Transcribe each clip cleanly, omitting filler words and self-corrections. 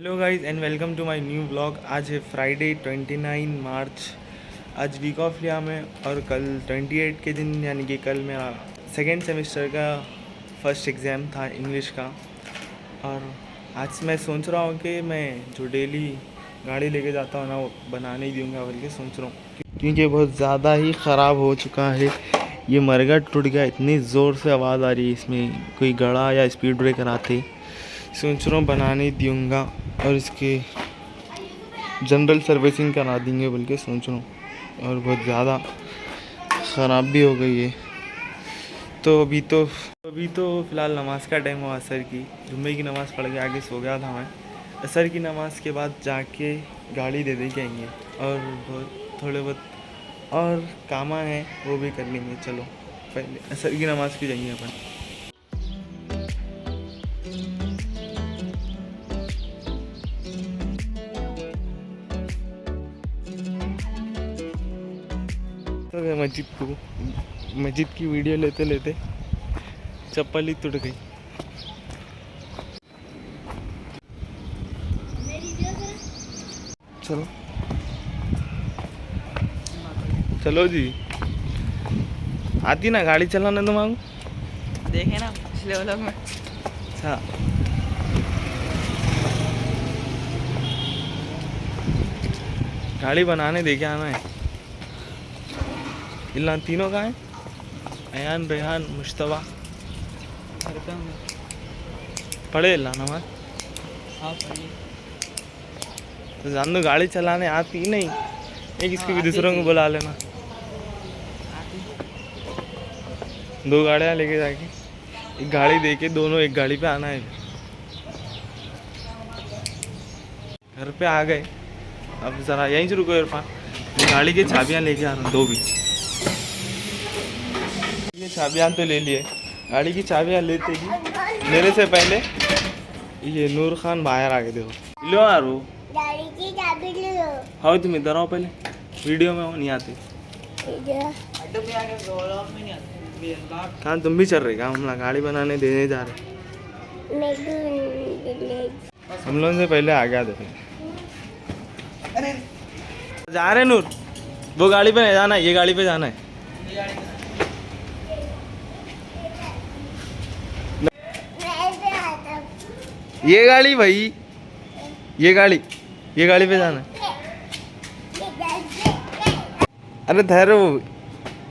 Hello guys and welcome to my new vlog. आज है Friday 29 मार्च। आज वीक ऑफ लिया मैं और कल 28 के दिन यानी कि कल मेरा सेकेंड सेमेस्टर का फर्स्ट एग्ज़ाम था इंग्लिश का। और आज मैं सोच रहा हूँ कि मैं जो डेली गाड़ी लेके जाता हूँ ना वो बनाने ही दूँगा बोल के सोच रहा हूँ, क्योंकि बहुत ज़्यादा ही ख़राब हो चुका है। ये मरगट टूट गया, इतनी ज़ोर से आवाज़ आ रही है, इसमें कोई गड़ा या स्पीड ब्रेकर आते। सोच रहा हूँ बनाने दूँगा और इसके जनरल सर्विसिंग करा देंगे बोल के सोच रहा हूँ। और बहुत ज़्यादा ख़राब भी हो गई है। तो अभी तो फ़िलहाल नमाज़ का टाइम हुआ, असर की जुम्मे की नमाज़ पढ़ के आगे सो गया था मैं। असर की नमाज़ के बाद जाके गाड़ी दे के आएंगे और थोड़े बहुत और काम हैं वो भी कर लेंगे। चलो पहले असर की नमाज़ की जाएंगे अपन। तो मस्जिद की वीडियो लेते लेते चप्पल ही टूट गई। चलो चलो जी, आती ना गाड़ी चलाने तुम्हारा? देखे ना पिछले व्लॉग में। अच्छा, गाड़ी बनाने दे के आना है। इल्ला तीनों का है, अयान, रेहान, मुश्तबा घर पे हूँ। पढ़े इल्ला नमाज। हाँ पढ़िए। तो जान दो गाड़ी चलाने आती ही नहीं, एक इसकी भी आती दूसरों को थी। बुला लेना। आती। 2 गाड़ियाँ लेके जाके एक गाड़ी दे के दोनों एक गाड़ी पे आना है। घर पे आ गए, अब ज़रा यहीं से रुको इरफान, गाड़ी की चाबियाँ लेके आ रहा हूँ 2 भी। ये चाबियाँ तो ले लिए, गाड़ी की चाबियाँ लेते ही मेरे से पहले ये नूर खान बाहर आ गए। देखो लो यार, वो गाड़ी की चाबी लो। हाँ तुम इधर आओ पहले, वीडियो में वो नहीं आते। ऑटो में आके व्लॉग में नहीं आते। कहाँ तुम भी चल रहे? कहाँ हम गाड़ी बनाने देने जा रहे, हम लोगों से पहले आ गया। देखो अरे जा रहे नूर, वो गाड़ी पे नहीं जाना है, ये गाड़ी पे जाना है। ये गाड़ी भाई, ये गाड़ी पे जाना है। अरे ठहरो,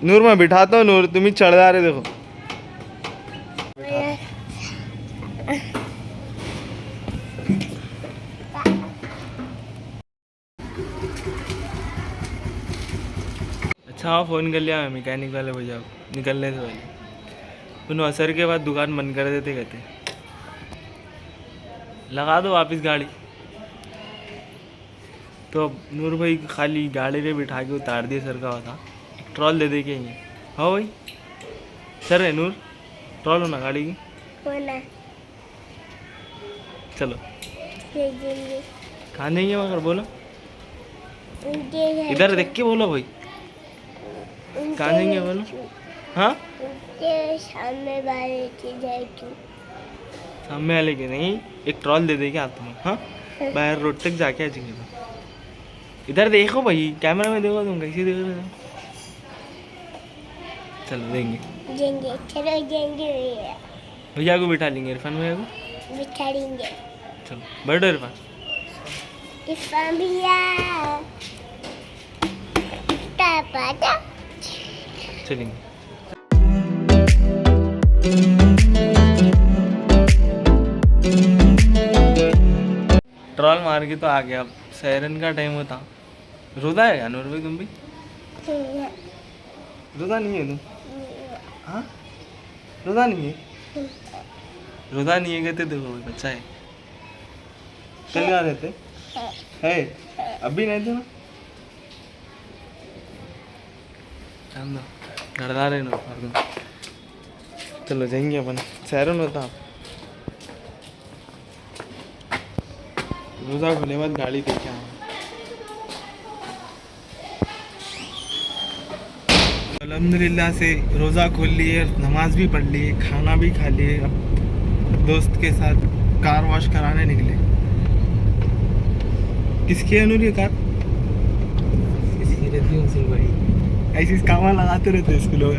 नूर मैं बिठाता हूँ। नूर तुम ही चढ़ जा रहे, देखो अच्छा। हाँ फ़ोन कर लिया मैं मैकेनिक वाले भैया को निकलने से पहले। उन्होंने असर के बाद दुकान बंद कर देते, कहते लगा दो वापस गाड़ी। तो अब नूर भाई खाली गाड़ी पे बिठा के उतार दिए सर का होता, एक ट्रॉल दे के आएंगे। हाँ भाई सर है नूर, ट्रॉल होना गाड़ी की। चलो कहाँ देंगे मगर बोलो, इधर देख के बोलो भाई, कहाँ देंगे बोलो। हाँ सामने वाले की जाएगी। सामने वाले के नहीं, एक ट्रॉल दे के आता हूँ। हाँ बाहर रोड तक जाके आ जाएंगे। तो इधर देखो भाई, कैमरा में देखो, तुम कैसे देख रहे हो? चलो देंगे चलो जाएंगे भैया को बिठा लेंगे, इरफान भैया को बिठा देंगे। चलो बैठो इरफान। इरफान भैया पापा चलेंगे। ट्रॉल मार के तो आ गया, अब सायरन का टाइम होता। रोदा है यार नूर भाई, तुम भी रोदा नहीं है तुम? हाँ रोदा नहीं है, रोदा नहीं है कहते। देखो भाई बच्चा है, कल कहाँ रहते है? अभी नहीं थे ना, घरदार है ना। चलो जाएंगे अपन, सायरन होता। रोज़ा खुले बाद गाड़ी देखे आए। अल्हम्दुलिल्लाह से रोज़ा खोल लिए, नमाज भी पढ़ लिए, खाना भी खा लिए। अब दोस्त के साथ कार वॉश कराने निकले। किसकी है नूर ये कार? इसकी रहती हूँ सिंह भाई। ऐसी कामा लगाते रहते हैं इसको लोग।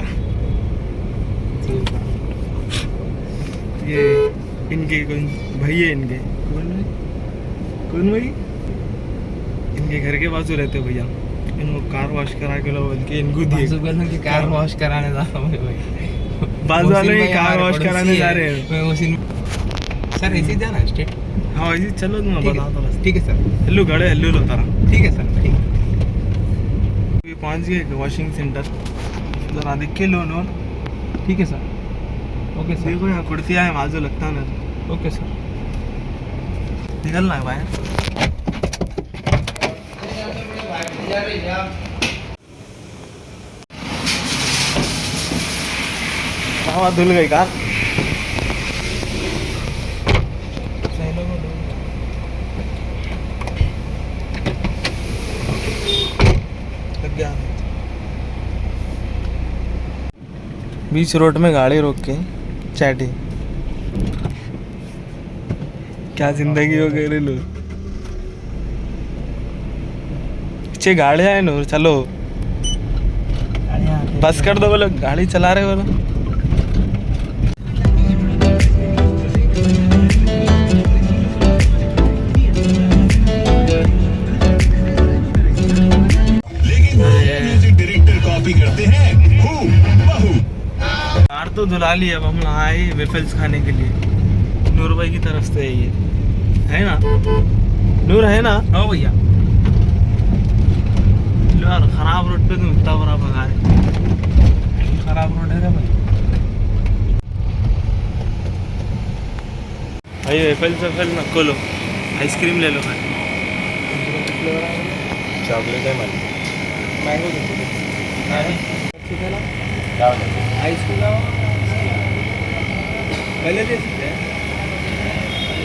ये इनके कौन भाई है इनके? कौन भाई? इनके घर के बाजू रहते भैया, इनको कार वॉश करा के लो बोल के इनको दिए। की कार वॉश कराने जा रहा हूँ भाई। बाजू वाले ही कार वॉश कराने जा रहे हैं। मैं उसी सर ऐसे ही जाना स्टेट। हाँ ऐसे चलो तुम बताओ तो बस। ठीक है सर। हेलो गड़े हेलो लो तारा। ठीक है सर। ठीक ये पहुंच गए वॉशिंग सेंटर, जरा देख के लो नो। ठीक है सर। Okay sir. देखो यहाँ कुर्सियाँ है बाजू लगता है। Okay sir. निकलना है बाहर। हवा धुल गई कार। लग गया। बीच रोड में गाड़ी रोक के चैटी। क्या जिंदगी हो गई रे लो। पीछे गाड़ियाँ है नूर, चलो बस कर दो बोलो, गाड़ी चला रहे बोलो। कार तो धुला ली, अब हम आए वेफल्स खाने के लिए नूर भाई की तरफ से। ये है ना नूर, है ना? हाँ भैया। लो यार खराब रोड पे तुम इतना बड़ा भगा रहे। खराब रोड है रे भाई। भाई वेफल नको लो, आइसक्रीम ले लो भाई। चॉकलेट है मैंने। मैंगो आइसक्रीम पहले दे सकते हैं।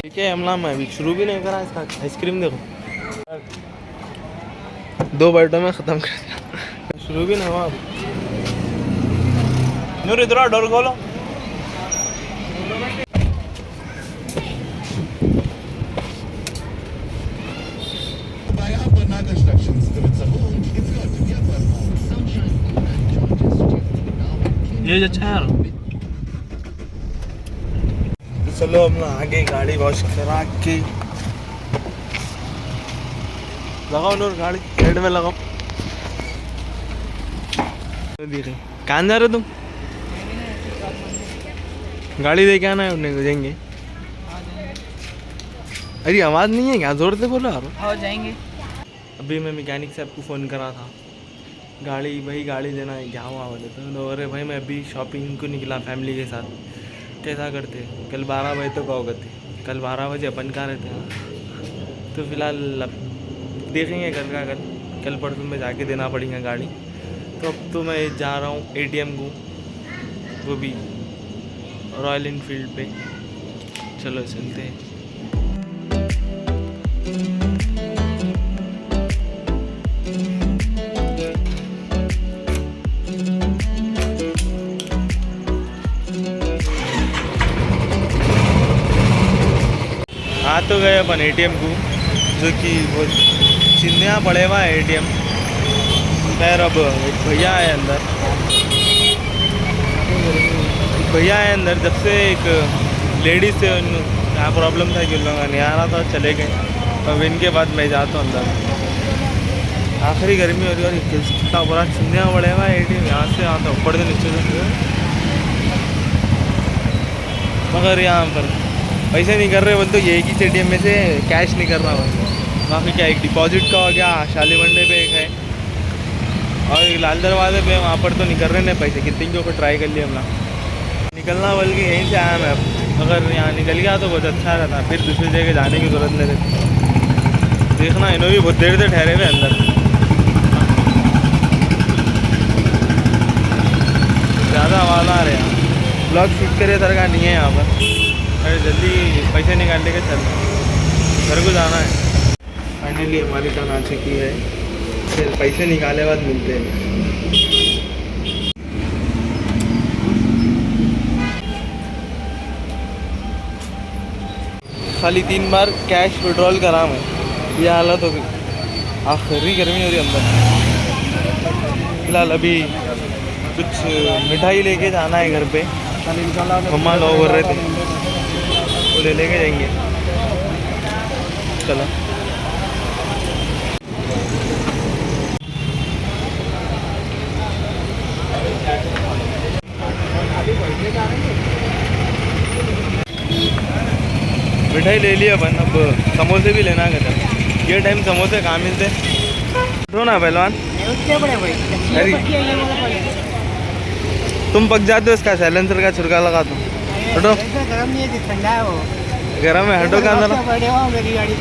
ठीक है हमला, मैं अभी शुरू भी नहीं करा इसका। आइसक्रीम देखो 2 बाइटों में ख़त्म कर दिया। शुरू भी नहीं हुआ। नूर इधर डोर खोलो। ये अच्छा है यार। चलो हम आगे गाड़ी वॉश करा के लगाओ नूर, गाड़ी हेड में लगाओ। कहाँ जा रहे हो तुम? गाड़ी दे के आना है उन्हें, जाएंगे। अरे आवाज़ नहीं है क्या? जोर से बोलो यार। हाँ जाएंगे। अभी मैं मैकेनिक साहब को फ़ोन करा था, गाड़ी भाई गाड़ी देना है क्या हुआ बोले तो। अरे भाई मैं अभी शॉपिंग को निकला फैमिली के साथ। कैसा करते कल 12 बजे तो कहो करते, कल 12 बजे अपन कहाँ रहते हैं। तो फिलहाल अब देखेंगे कल का, कल परसों में जाके देना पड़ेगा गाड़ी। तो अब तो मैं जा रहा हूँ ATM को, वो भी रॉयल इनफील्ड पे। चलो चलते हैं। आ तो गए अपन ATM को, जो कि वो चिन्ह पड़े हुआ है ATM। खैर अब एक भैया है अंदर, जब से एक लेडीज से क्या प्रॉब्लम था कि उन लोगों नहीं आ रहा था, चले गए। अब इनके बाद मैं जाता हूँ अंदर। आखिरी गर्मी हो रही है और कितना बुरा चिन्ह पड़े हुआ है ATM। यहाँ से आता ऊपर से नीचे से, मगर यहाँ पर पैसे नहीं कर रहे बोल तो एक ही ATM में से कैश नहीं कर रहा बोल। बाकी क्या एक डिपॉजिट का हो गया, शाली मंडे पे एक है, और एक लाल दरवाजे पे, वहाँ पर तो नहीं कर रहे ना पैसे। कितने के ऊपर ट्राई कर लिया हमला निकलना बोल के, यहीं से आया मैं। अब अगर यहाँ निकल गया तो बहुत अच्छा रहता, फिर दूसरी जगह जाने की ज़रूरत नहीं रहती। देखना इन्होंने भी बहुत देर से ठहरे हुए अंदर। ज़्यादा आवाज़ आ रहे हैं, ब्लॉग शूट करे सर का नहीं है यहाँ पर। अरे जल्दी पैसे निकाल के चल, घर को जाना है। फाइनली हमारी टर्न आ चुकी है, फिर पैसे निकाले बाद मिलते हैं। खाली 3 बार कैश विड्रॉल करा मैं, ये हालत हो गई, आखिरी गर्मी हो रही अंदर। फिलहाल अभी कुछ मिठाई लेके जाना है घर पे, मम्मा लोग बोल रहे थे वो लेके जाएंगे। चलो मिठाई ले लिया अपन, अब समोसे भी लेना है। ये टाइम समोसे कहाँ मिलते? उठो ना पहलवान, अरे तुम पक जाते हो, इसका साइलेंसर का छिड़का लगा दो। हटो, गरम नहीं है, ठंडा है वो। गरम है, हटो का अंदर। मेरी गाड़ी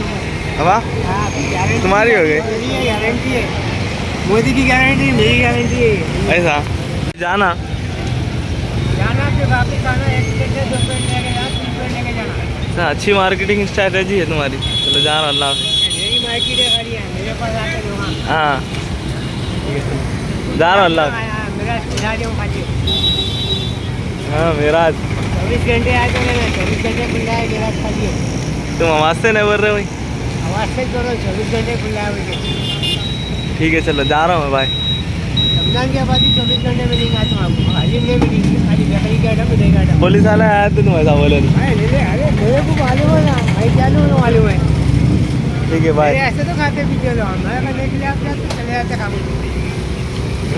हवा तुम्हारी हो गई, गारंटी है, मोदी की गारंटी, मेरी गारंटी है। ऐसा जाना जाना फिर वापस आना, 1 पेट 2 पेट लेके जाना, 3 पेट लेके जाना। अच्छा, अच्छी मार्केटिंग स्ट्रैटेजी है तुम्हारी। चलो जा रहा, अल्लाह हाफिज़। मेरी मार्केट है खड़ी है, मेरे पास आके दूंगा। हाँ जा रहा, अल्लाह हाफिज़। मेरा सुझा दूँ खाली। हाँ मेरा 24 घंटे आ जाओगे ना, 24 घंटे खुला है मेरा खाली है। तुम आवाज़ से नहीं बोल रहे भाई? आवाज़ से करो, 24 घंटे खुला है मुझे। ठीक है चलो जा रहा हूँ मैं, बाय। रमजान के बाद ही 24 घंटे मिलेंगे तुम आपको, खाली नहीं मिलेंगे, खाली बकरी का आटा मिलेगा आटा। पुलिस वाला आया तो तुम ऐसा बोले नहीं। अरे अरे मेरे को मालूम है ना, भाई क्या मालूम है। ठीक है बाय। ऐसे तो खाते पीते लो, मैं करने के लिए आप चले जाते काम।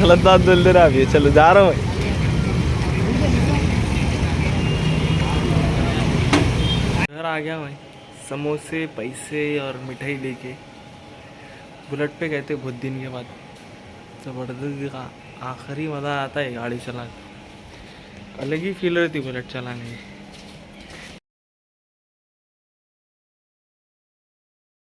गलत बात बोल दे रहा अभी। चलो जा रहा हूँ मैं। घर आ गया भाई, समोसे पैसे और मिठाई लेके। बुलेट पे गए थे बहुत दिन के बाद, ज़बरदस्त का आखिरी मज़ा आता है गाड़ी चला के, अलग ही फील रहती बुलेट चलाने की।